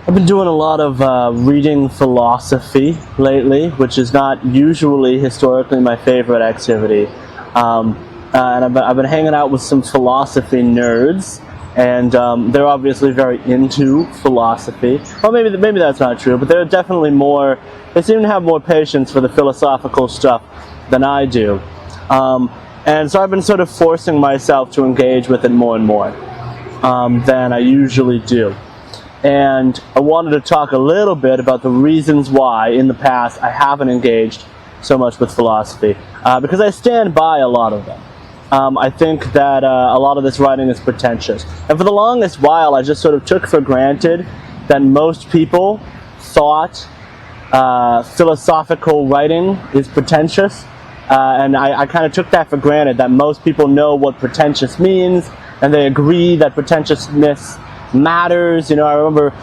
I've been doing a lot of reading philosophy lately, which is not usually historically my favorite activity. And I've been hanging out with some philosophy nerds, and they're obviously very into philosophy. Well, maybe that's not true, but they're definitely more. They seem to have more patience for the philosophical stuff than I do. And so I've been sort of forcing myself to engage with it more and more than I usually do. And I wanted to talk a little bit about the reasons why in the past I haven't engaged so much with philosophy, because I stand by a lot of them. I think that a lot of this writing is pretentious. And for the longest while, I just sort of took for granted that most people thought philosophical writing is pretentious. And I kind of took that for granted, that most people know what pretentious means, and they agree that pretentiousness matters. You know, I remember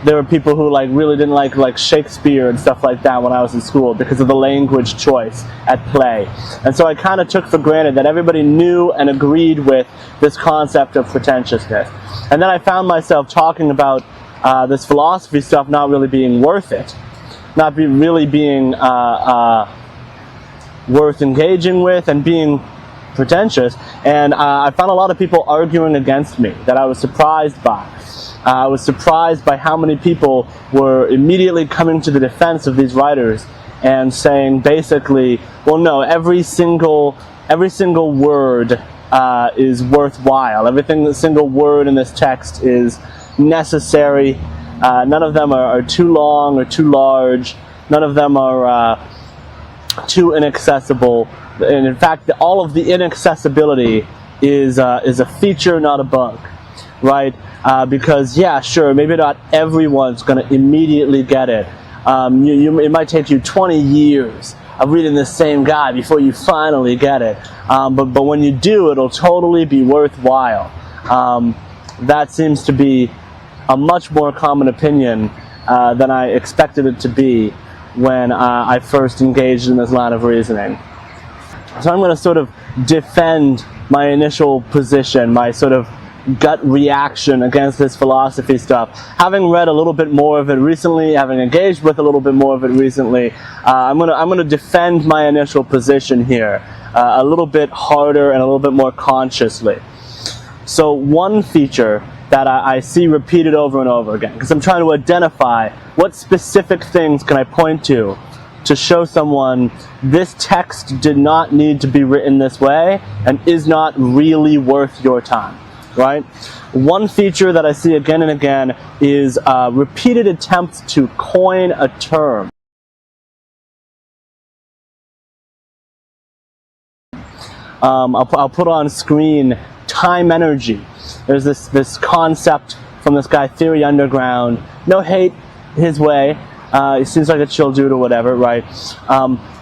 there were people who really didn't like Shakespeare and stuff like that when I was in school because of the language choice at play. And so I kind of took for granted that everybody knew and agreed with this concept of pretentiousness. And then I found myself talking about this philosophy stuff not really being worth it, not really being worth engaging with, and being pretentious. And I found a lot of people arguing against me that I was surprised by. I was surprised by how many people were immediately coming to the defense of these writers and saying basically, well, no, every single word is worthwhile. Every single word in this text is necessary. None of them are too long or too large. None of them are too inaccessible. And in fact, all of the inaccessibility is a feature, not a bug, right? Because yeah, sure, maybe not everyone's going to immediately get it. It might take you 20 years of reading the same guy before you finally get it. But when you do, it'll totally be worthwhile. That seems to be a much more common opinion than I expected it to be when I first engaged in this line of reasoning. So I'm going to sort of defend my initial position, my sort of gut reaction against this philosophy stuff. Having read a little bit more of it recently, having engaged with a little bit more of it recently, I'm going to defend my initial position here a little bit harder and a little bit more consciously. So one feature that I see repeated over and over again, because I'm trying to identify what specific things can I point to show someone this text did not need to be written this way and is not really worth your time, right? One feature that I see again and again is repeated attempts to coin a term. I'll put on screen time energy. There's this concept from this guy, Theory Underground. No hate his way. He seems like a chill dude or whatever, right?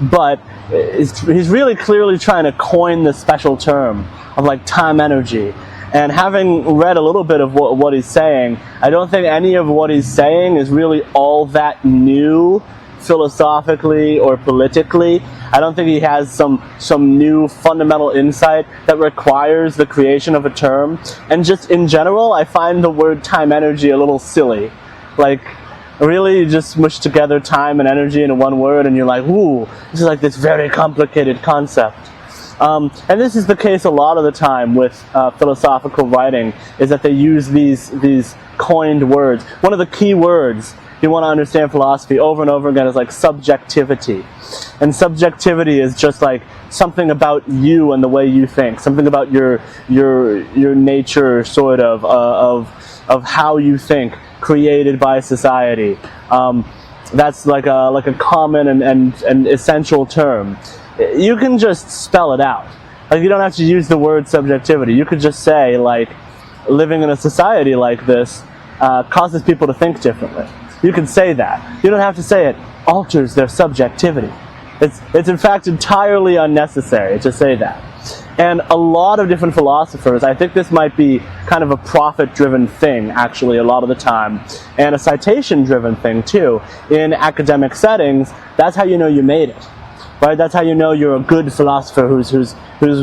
But he's really clearly trying to coin this special term of time energy. And having read a little bit of what he's saying, I don't think any of what he's saying is really all that new philosophically or politically. I don't think he has some new fundamental insight that requires the creation of a term. And just in general, I find the word time energy a little silly. Really, you just smush together time and energy into one word, and you're like, ooh, this is this very complicated concept. And this is the case a lot of the time with philosophical writing, is that they use these coined words. One of the key words, if you want to understand philosophy over and over again, is subjectivity. And subjectivity is just something about you and the way you think, something about your nature, sort of how you think, created by society. That's like a common and essential term. You can just spell it out. You don't have to use the word subjectivity. You could just say living in a society like this causes people to think differently. You can say that. You don't have to say it alters their subjectivity. It's in fact entirely unnecessary to say that. And a lot of different philosophers, I think this might be kind of a profit-driven thing, actually, a lot of the time, and a citation-driven thing, too. In academic settings, that's how you know you made it, right? That's how you know you're a good philosopher who's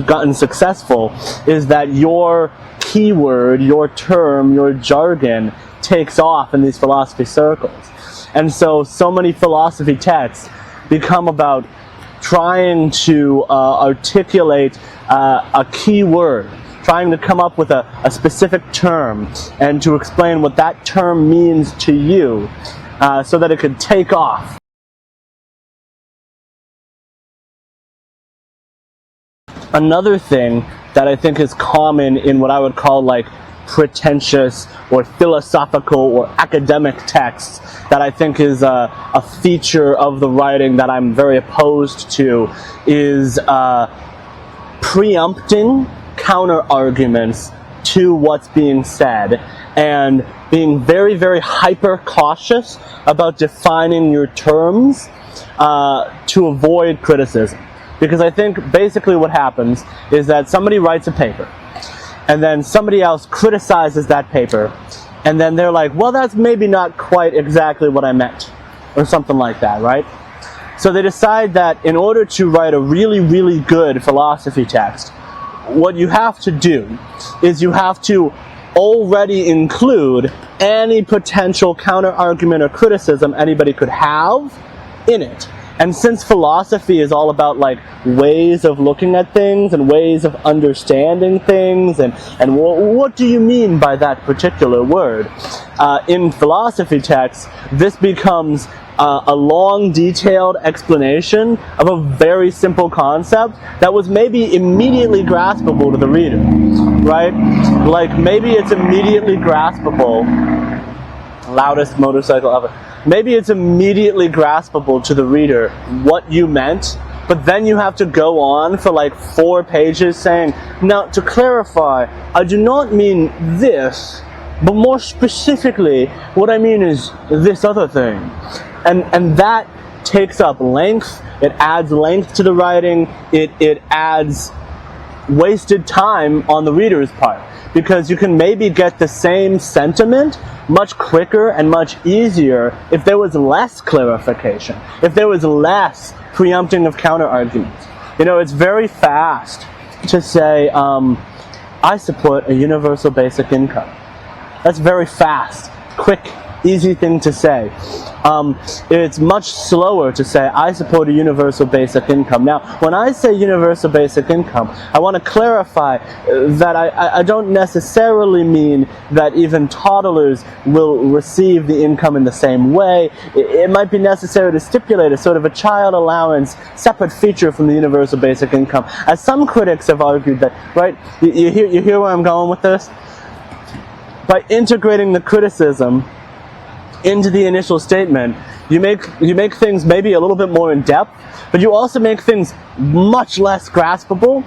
gotten successful, is that you're keyword, your term, your jargon takes off in these philosophy circles. And so many philosophy texts become about trying to articulate a key word, trying to come up with a specific term and to explain what that term means to you so that it could take off. Another thing that I think is common in what I would call like pretentious or philosophical or academic texts that I think is a feature of the writing that I'm very opposed to is preempting counter arguments to what's being said and being very, very hyper cautious about defining your terms to avoid criticism. Because I think basically what happens is that somebody writes a paper and then somebody else criticizes that paper and then they're like, well, that's maybe not quite exactly what I meant, or something like that, right? So they decide that in order to write a really, really good philosophy text, what you have to do is you have to already include any potential counter-argument or criticism anybody could have in it. And since philosophy is all about like ways of looking at things and ways of understanding things and what do you mean by that particular word? In philosophy texts, this becomes a long, detailed explanation of a very simple concept that was maybe immediately graspable to the reader, right? Like maybe it's immediately graspable, loudest motorcycle ever. Maybe it's immediately graspable to the reader what you meant, but then you have to go on for like 4 pages saying, now to clarify, I do not mean this, but more specifically, what I mean is this other thing. And that takes up length, it adds length to the writing, it adds wasted time on the reader's part. Because you can maybe get the same sentiment much quicker and much easier if there was less clarification, if there was less preempting of counter-arguments. You know, it's very fast to say, I support a universal basic income. That's very fast, quick, easy thing to say. It's much slower to say, I support a universal basic income. Now, when I say universal basic income, I want to clarify that I don't necessarily mean that even toddlers will receive the income in the same way. It might be necessary to stipulate a sort of a child allowance separate feature from the universal basic income. As some critics have argued that, right, you hear where I'm going with this? By integrating the criticism into the initial statement, you make things maybe a little bit more in depth, but you also make things much less graspable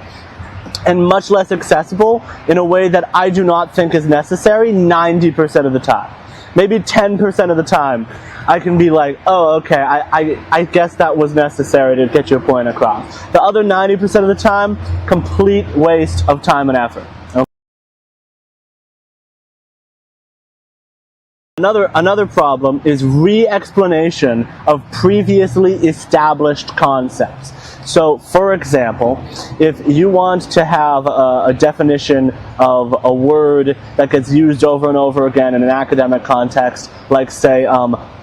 and much less accessible in a way that I do not think is necessary 90% of the time. Maybe 10% of the time, I can be like, oh, okay, I guess that was necessary to get your point across. The other 90% of the time, complete waste of time and effort. Another problem is re-explanation of previously established concepts. So, for example, if you want to have a definition of a word that gets used over and over again in an academic context, like say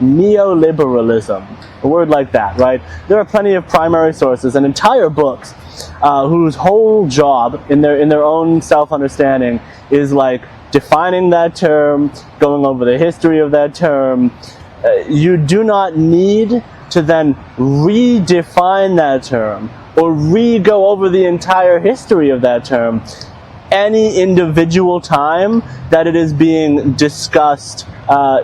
neoliberalism, a word like that, right? There are plenty of primary sources and entire books whose whole job in their own self-understanding is like defining that term, going over the history of that term. You do not need to then redefine that term or re-go over the entire history of that term any individual time that it is being discussed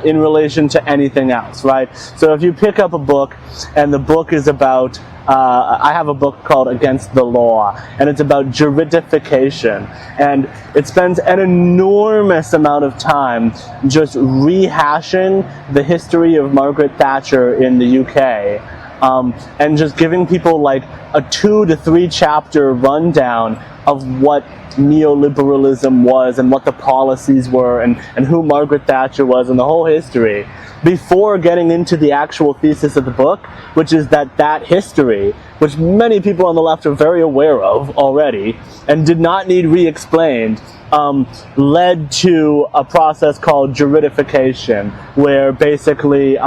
in relation to anything else, right? So if you pick up a book and the book is about I have a book called Against the Law, and it's about juridification, and it spends an enormous amount of time just rehashing the history of Margaret Thatcher in the UK, and just giving people like a 2 to 3 chapter rundown of what neoliberalism was and what the policies were and who Margaret Thatcher was and the whole history before getting into the actual thesis of the book, which is that history, which many people on the left are very aware of already and did not need re-explained, led to a process called juridification, where basically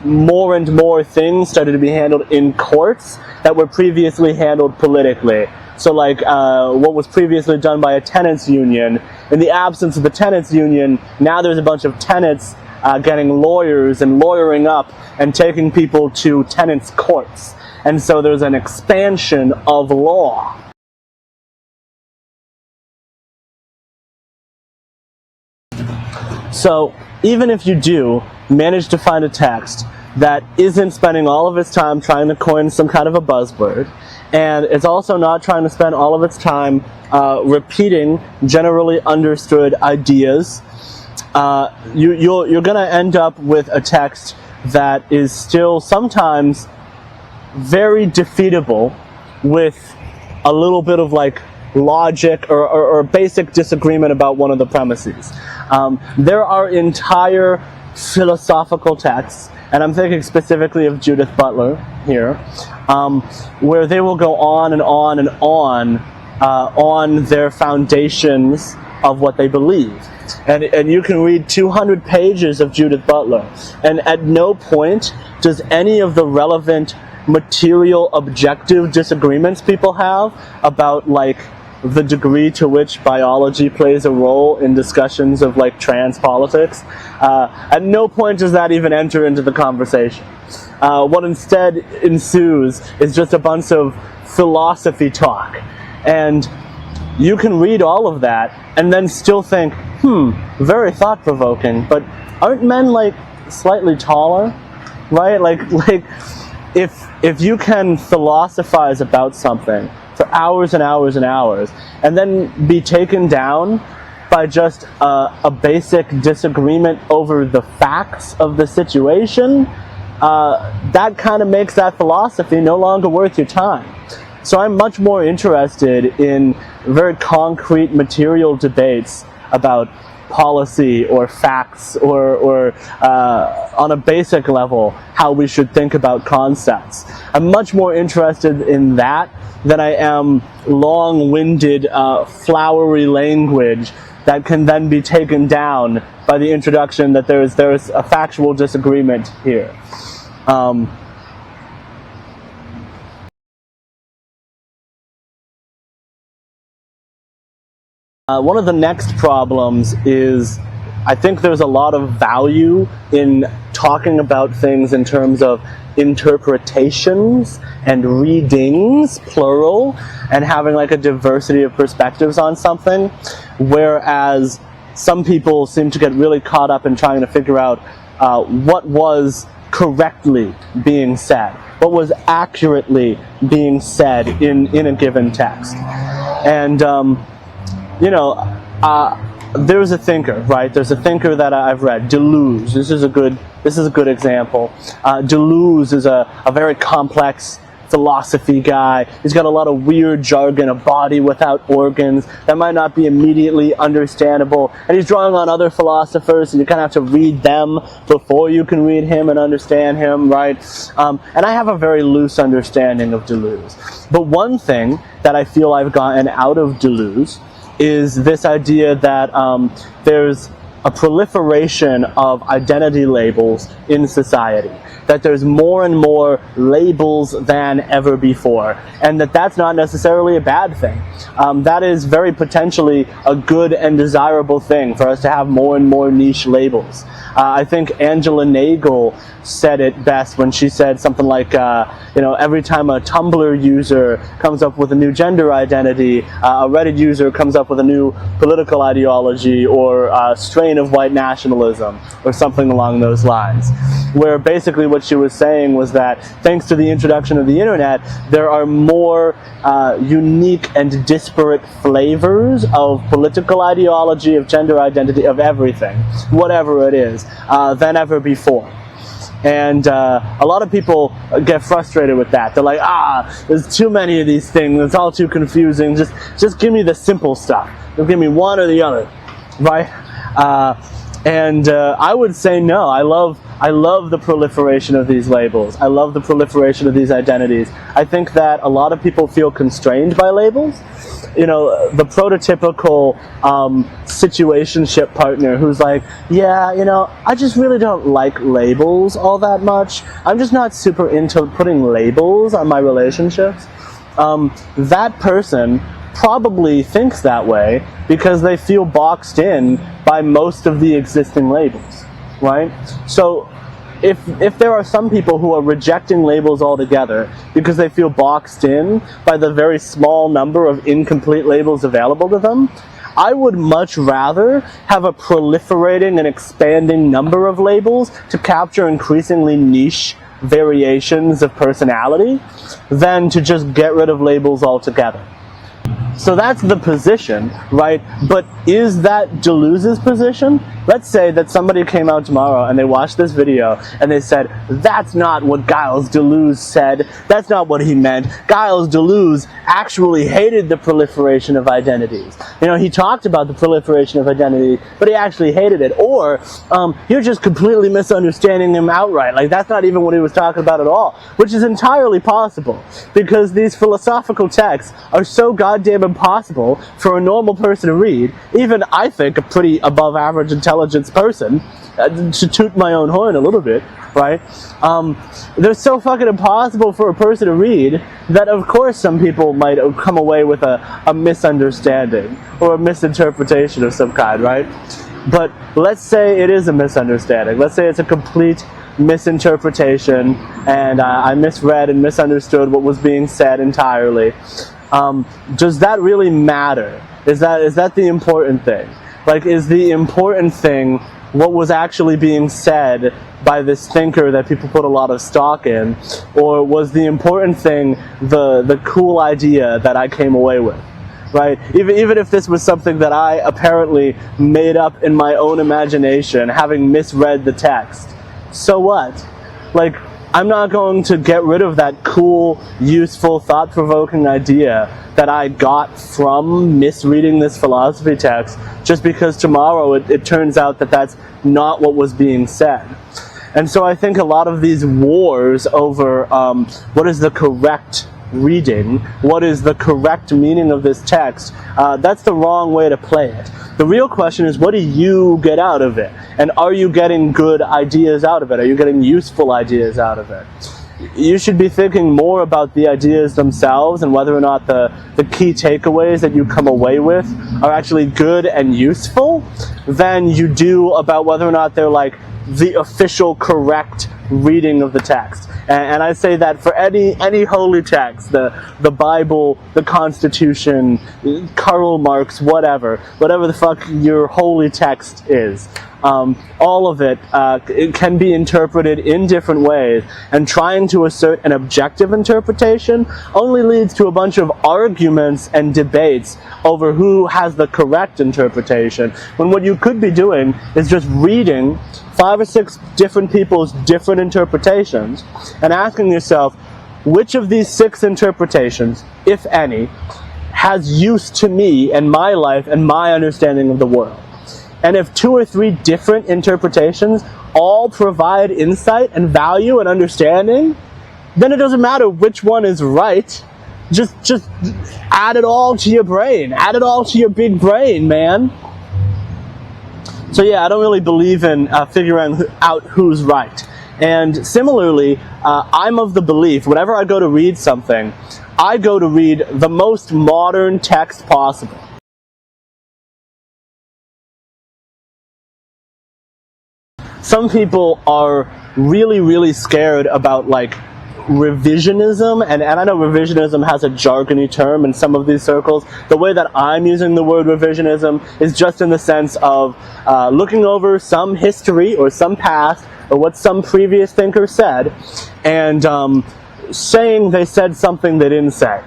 more and more things started to be handled in courts that were previously handled politically. So like what was previously done by a tenants union, in the absence of the tenants union, now there's a bunch of tenants getting lawyers and lawyering up and taking people to tenants' courts. And so there's an expansion of law. So even if you do manage to find a text that isn't spending all of its time trying to coin some kind of a buzzword, and it's also not trying to spend all of its time repeating generally understood ideas, you're going to end up with a text that is still sometimes very defeatable with a little bit of like logic or basic disagreement about one of the premises. There are entire philosophical texts, and I'm thinking specifically of Judith Butler here, where they will go on and on and on their foundations of what they believe. And you can read 200 pages of Judith Butler, and at no point does any of the relevant material objective disagreements people have about like the degree to which biology plays a role in discussions of like trans politics, at no point does that even enter into the conversation. What instead ensues is just a bunch of philosophy talk, and you can read all of that and then still think, very thought-provoking, but aren't men like slightly taller, right? Like if you can philosophize about something for hours and hours and hours and then be taken down by just a basic disagreement over the facts of the situation, that kind of makes that philosophy no longer worth your time. So I'm much more interested in very concrete material debates about policy or facts or on a basic level how we should think about concepts. I'm much more interested in that than I am long-winded, flowery language that can then be taken down by the introduction that there's a factual disagreement here. One of the next problems is I think there's a lot of value in talking about things in terms of interpretations and readings, plural, and having like a diversity of perspectives on something, whereas some people seem to get really caught up in trying to figure out what was correctly being said, what was accurately being said in a given text. And there's a thinker, right? There's a thinker that I've read, Deleuze. This is a good example. Deleuze is a very complex philosophy guy. He's got a lot of weird jargon, a body without organs that might not be immediately understandable. And he's drawing on other philosophers, so you kind of have to read them before you can read him and understand him, right? And I have a very loose understanding of Deleuze. But one thing that I feel I've gotten out of Deleuze is this idea that there's a proliferation of identity labels in society, that there's more and more labels than ever before, and that's not necessarily a bad thing. That is very potentially a good and desirable thing for us to have more and more niche labels. I think Angela Nagel said it best when she said something like, every time a Tumblr user comes up with a new gender identity, a Reddit user comes up with a new political ideology or a strain of white nationalism or something along those lines. Where basically what she was saying was that thanks to the introduction of the internet, there are more unique and disparate flavors of political ideology, of gender identity, of everything, whatever it is, than ever before. And a lot of people get frustrated with that. They're like, there's too many of these things. It's all too confusing. Just give me the simple stuff. Don't give me one or the other, right? And I would say no. I love the proliferation of these labels. I love the proliferation of these identities. I think that a lot of people feel constrained by labels. You know, the prototypical situationship partner who's like, yeah, you know, I just really don't like labels all that much. I'm just not super into putting labels on my relationships. That person probably thinks that way because they feel boxed in by most of the existing labels, right? So if there are some people who are rejecting labels altogether because they feel boxed in by the very small number of incomplete labels available to them, I would much rather have a proliferating and expanding number of labels to capture increasingly niche variations of personality than to just get rid of labels altogether. So that's the position, right? But is that Deleuze's position? Let's say that somebody came out tomorrow and they watched this video and they said, that's not what Gilles Deleuze said. That's not what he meant. Gilles Deleuze actually hated the proliferation of identities. You know, he talked about the proliferation of identity, but he actually hated it. Or you're just completely misunderstanding him outright. Like, that's not even what he was talking about at all, which is entirely possible because these philosophical texts are so goddamn impossible for a normal person to read. Even, I think, a pretty above average intelligence person, to toot my own horn a little bit, right? They're so fucking impossible for a person to read that of course some people might come away with a misunderstanding or a misinterpretation of some kind, right? But let's say it is a misunderstanding. Let's say it's a complete misinterpretation and I misread and misunderstood what was being said entirely. Does that really matter? Is that the important thing? Like, is the important thing what was actually being said by this thinker that people put a lot of stock in? Or was the important thing the cool idea that I came away with? Right? Even if this was something that I apparently made up in my own imagination, having misread the text. So what? Like, I'm not going to get rid of that cool, useful, thought-provoking idea that I got from misreading this philosophy text just because tomorrow it turns out that that's not what was being said. And so I think a lot of these wars over what is the correct reading, what is the correct meaning of this text, that's the wrong way to play it. The real question is, what do you get out of it? And are you getting good ideas out of it? Are you getting useful ideas out of it? You should be thinking more about the ideas themselves and whether or not the key takeaways that you come away with are actually good and useful than you do about whether or not they're like the official correct reading of the text. And I say that for any holy text, the Bible, the Constitution, Karl Marx, whatever the fuck your holy text is. All of it can be interpreted in different ways, and trying to assert an objective interpretation only leads to a bunch of arguments and debates over who has the correct interpretation, when what you could be doing is just reading 5 or 6 different people's different interpretations and asking yourself, which of these 6 interpretations, if any, has use to me and my life and my understanding of the world? And if 2 or 3 different interpretations all provide insight and value and understanding, then it doesn't matter which one is right. Just add it all to your brain. Add it all to your big brain, man. So yeah, I don't really believe in figuring out who's right. And similarly, I'm of the belief, whenever I go to read something, I go to read the most modern text possible. Some people are really, really scared about, like, revisionism, and I know revisionism has a jargony term in some of these circles. The way that I'm using the word revisionism is just in the sense of looking over some history or some past or what some previous thinker said and saying they said something they didn't say.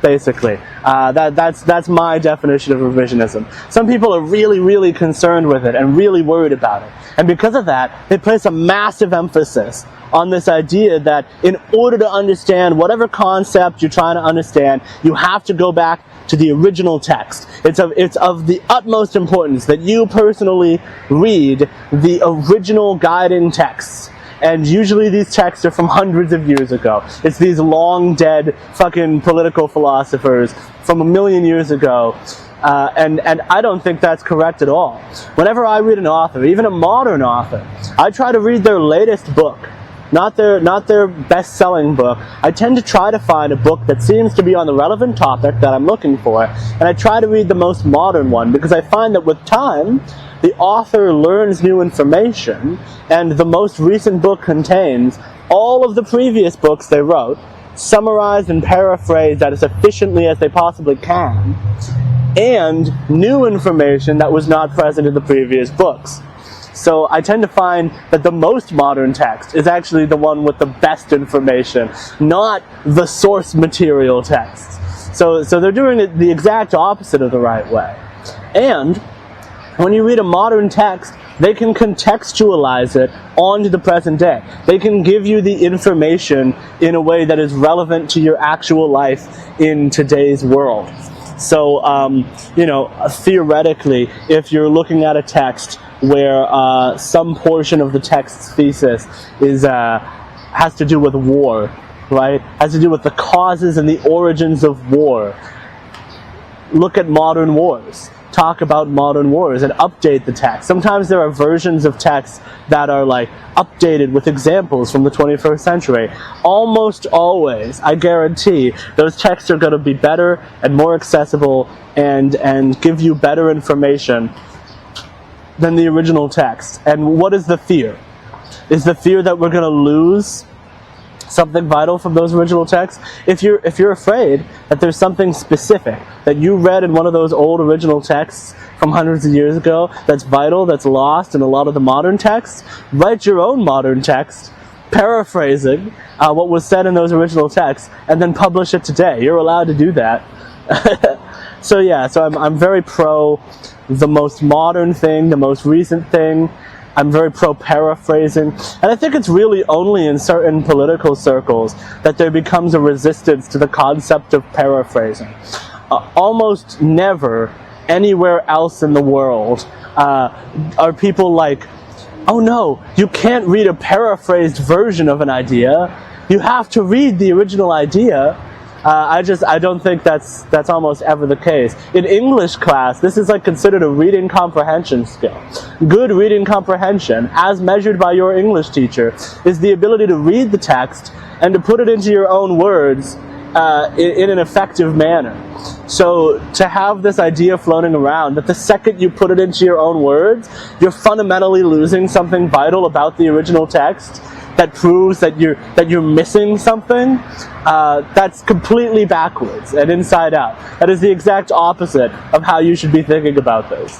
basically. That's my definition of revisionism. Some people are really, really concerned with it and really worried about it. And because of that, they place a massive emphasis on this idea that in order to understand whatever concept you're trying to understand, you have to go back to the original text. It's of the utmost importance that you personally read the original guiding texts. And usually these texts are from hundreds of years ago. It's these long dead fucking political philosophers from 1,000,000 years ago. And I don't think that's correct at all. Whenever I read an author, even a modern author, I try to read their latest book, not their best-selling book. I tend to try to find a book that seems to be on the relevant topic that I'm looking for, and I try to read the most modern one, because I find that with time, the author learns new information, and the most recent book contains all of the previous books they wrote, summarized and paraphrased as efficiently as they possibly can, and new information that was not present in the previous books. So I tend to find that the most modern text is actually the one with the best information, not the source material texts. So they're doing it the exact opposite of the right way. And when you read a modern text, they can contextualize it onto the present day. They can give you the information in a way that is relevant to your actual life in today's world. So, theoretically, if you're looking at a text where some portion of the text's thesis has to do with war, right? Has to do with the causes and the origins of war. Look at modern wars. Talk about modern wars and update the text. Sometimes there are versions of texts that are like updated with examples from the 21st century. Almost always, I guarantee, those texts are going to be better and more accessible and give you better information than the original text. And what is the fear? Is the fear that we're going to lose something vital from those original texts? If you're afraid that there's something specific that you read in one of those old original texts from hundreds of years ago that's vital, that's lost in a lot of the modern texts, write your own modern text, paraphrasing what was said in those original texts, and then publish it today. You're allowed to do that. So I'm very pro the most modern thing, the most recent thing. I'm very pro-paraphrasing, and I think it's really only in certain political circles that there becomes a resistance to the concept of paraphrasing. Almost never anywhere else in the world are people like, oh no, you can't read a paraphrased version of an idea, you have to read the original idea. I don't think that's almost ever the case. In English class, this is like considered a reading comprehension skill. Good reading comprehension, as measured by your English teacher, is the ability to read the text and to put it into your own words in an effective manner. So to have this idea floating around that the second you put it into your own words, you're fundamentally losing something vital about the original text, that proves that you're missing something, that's completely backwards and inside out. That is the exact opposite of how you should be thinking about this.